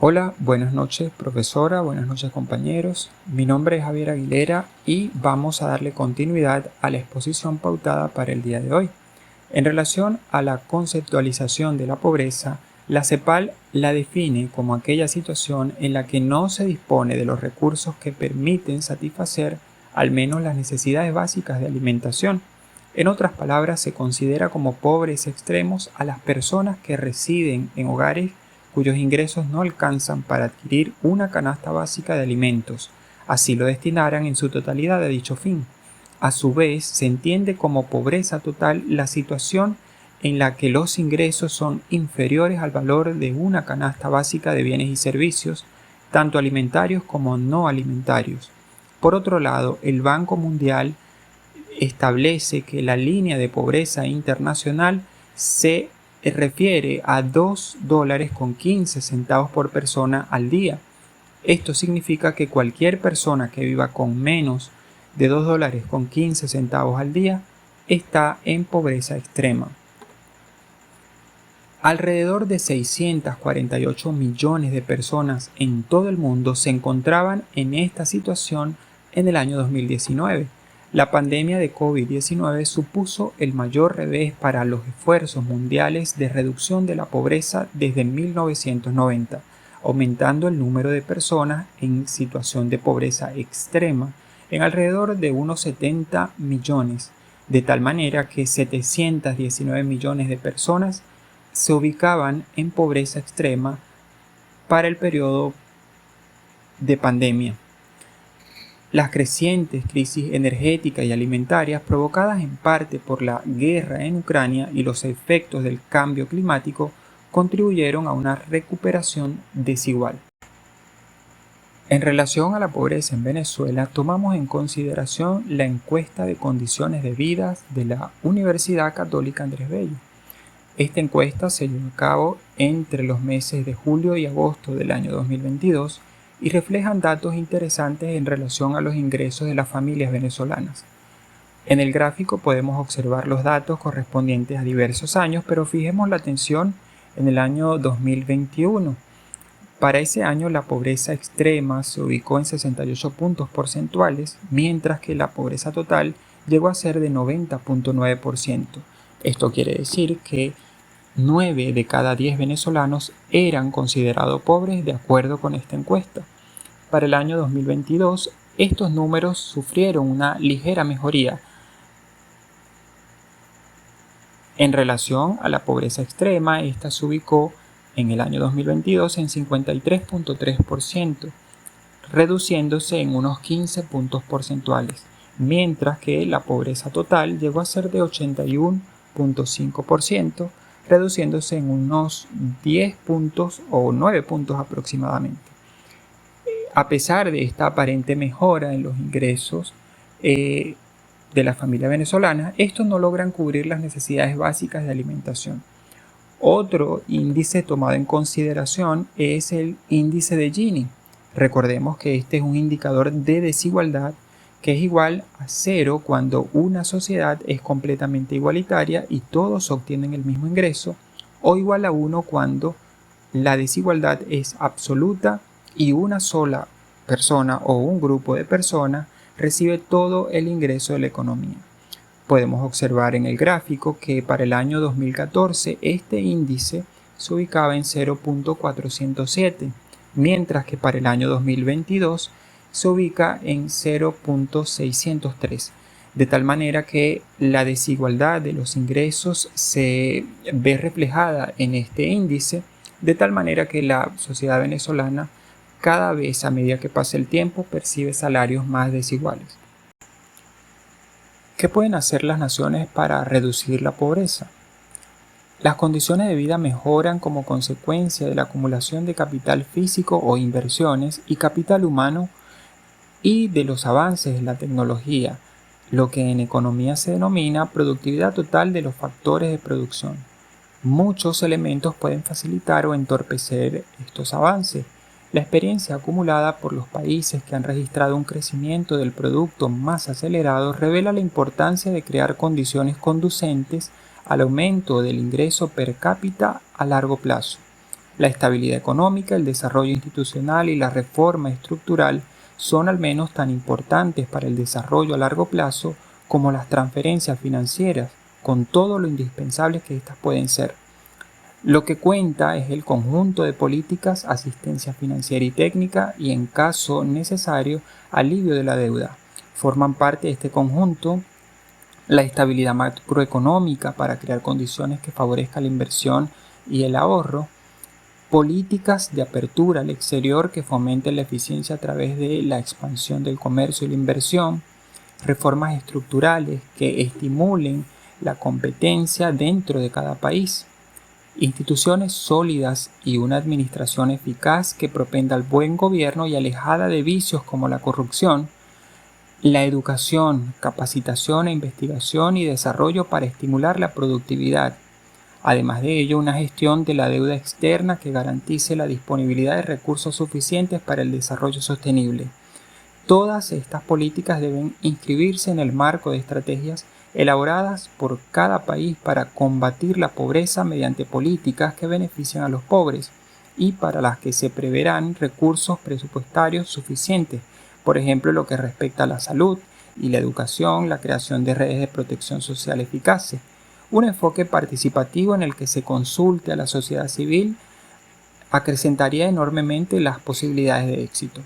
Hola, buenas noches profesora, buenas noches compañeros. Mi nombre es Javier Aguilera y vamos a darle continuidad a la exposición pautada para el día de hoy. En relación a la conceptualización de la pobreza, la CEPAL la define como aquella situación en la que no se dispone de los recursos que permiten satisfacer al menos las necesidades básicas de alimentación. En otras palabras, se considera como pobres extremos a las personas que residen en hogares cuyos ingresos no alcanzan para adquirir una canasta básica de alimentos, así lo destinaran en su totalidad a dicho fin. A su vez, se entiende como pobreza total la situación en la que los ingresos son inferiores al valor de una canasta básica de bienes y servicios, tanto alimentarios como no alimentarios. Por otro lado, el Banco Mundial establece que la línea de pobreza internacional se refiere a $2.15 por persona al día. Esto significa que cualquier persona que viva con menos de $2.15 al día está en pobreza extrema. Alrededor de 648 millones de personas en todo el mundo se encontraban en esta situación en el año 2019. La pandemia de COVID-19 supuso el mayor revés para los esfuerzos mundiales de reducción de la pobreza desde 1990, aumentando el número de personas en situación de pobreza extrema en alrededor de unos 70 millones, de tal manera que 719 millones de personas se ubicaban en pobreza extrema para el periodo de pandemia. Las crecientes crisis energéticas y alimentarias provocadas en parte por la guerra en Ucrania y los efectos del cambio climático contribuyeron a una recuperación desigual. En relación a la pobreza en Venezuela, tomamos en consideración la encuesta de condiciones de vida de la Universidad Católica Andrés Bello. Esta encuesta se llevó a cabo entre los meses de julio y agosto del año 2022 y reflejan datos interesantes en relación a los ingresos de las familias venezolanas. En el gráfico podemos observar los datos correspondientes a diversos años, pero fijemos la atención en el año 2021. Para ese año la pobreza extrema se ubicó en 68 puntos porcentuales, mientras que la pobreza total llegó a ser de 90.9%. Esto quiere decir que 9 de cada 10 venezolanos eran considerados pobres de acuerdo con esta encuesta. Para el año 2022, estos números sufrieron una ligera mejoría. En relación a la pobreza extrema, esta se ubicó en el año 2022 en 53.3%, reduciéndose en unos 15 puntos porcentuales, mientras que la pobreza total llegó a ser de 81.5%, reduciéndose en unos 10 puntos o 9 puntos aproximadamente. A pesar de esta aparente mejora en los ingresos de la familia venezolana, estos no logran cubrir las necesidades básicas de alimentación. Otro índice tomado en consideración es el índice de Gini. Recordemos que este es un indicador de desigualdad que es igual a 0 cuando una sociedad es completamente igualitaria y todos obtienen el mismo ingreso, o igual a 1 cuando la desigualdad es absoluta y una sola persona o un grupo de personas recibe todo el ingreso de la economía. Podemos observar en el gráfico que para el año 2014 este índice se ubicaba en 0.407, mientras que para el año 2022 se ubica en 0.603, de tal manera que la desigualdad de los ingresos se ve reflejada en este índice, de tal manera que la sociedad venezolana cada vez a medida que pasa el tiempo percibe salarios más desiguales. ¿Qué pueden hacer las naciones para reducir la pobreza? Las condiciones de vida mejoran como consecuencia de la acumulación de capital físico o inversiones y capital humano y de los avances en la tecnología, lo que en economía se denomina productividad total de los factores de producción. Muchos elementos pueden facilitar o entorpecer estos avances. La experiencia acumulada por los países que han registrado un crecimiento del producto más acelerado revela la importancia de crear condiciones conducentes al aumento del ingreso per cápita a largo plazo. La estabilidad económica, el desarrollo institucional y la reforma estructural son al menos tan importantes para el desarrollo a largo plazo como las transferencias financieras, con todo lo indispensables que éstas pueden ser. Lo que cuenta es el conjunto de políticas, asistencia financiera y técnica y, en caso necesario, alivio de la deuda. Forman parte de este conjunto la estabilidad macroeconómica para crear condiciones que favorezcan la inversión y el ahorro, políticas de apertura al exterior que fomenten la eficiencia a través de la expansión del comercio y la inversión, reformas estructurales que estimulen la competencia dentro de cada país, instituciones sólidas y una administración eficaz que propenda al buen gobierno y alejada de vicios como la corrupción, la educación, capacitación e investigación y desarrollo para estimular la productividad. Además de ello, una gestión de la deuda externa que garantice la disponibilidad de recursos suficientes para el desarrollo sostenible. Todas estas políticas deben inscribirse en el marco de estrategias elaboradas por cada país para combatir la pobreza mediante políticas que benefician a los pobres y para las que se preverán recursos presupuestarios suficientes, por ejemplo, lo que respecta a la salud y la educación, la creación de redes de protección social eficaces. Un enfoque participativo en el que se consulte a la sociedad civil acrecentaría enormemente las posibilidades de éxito.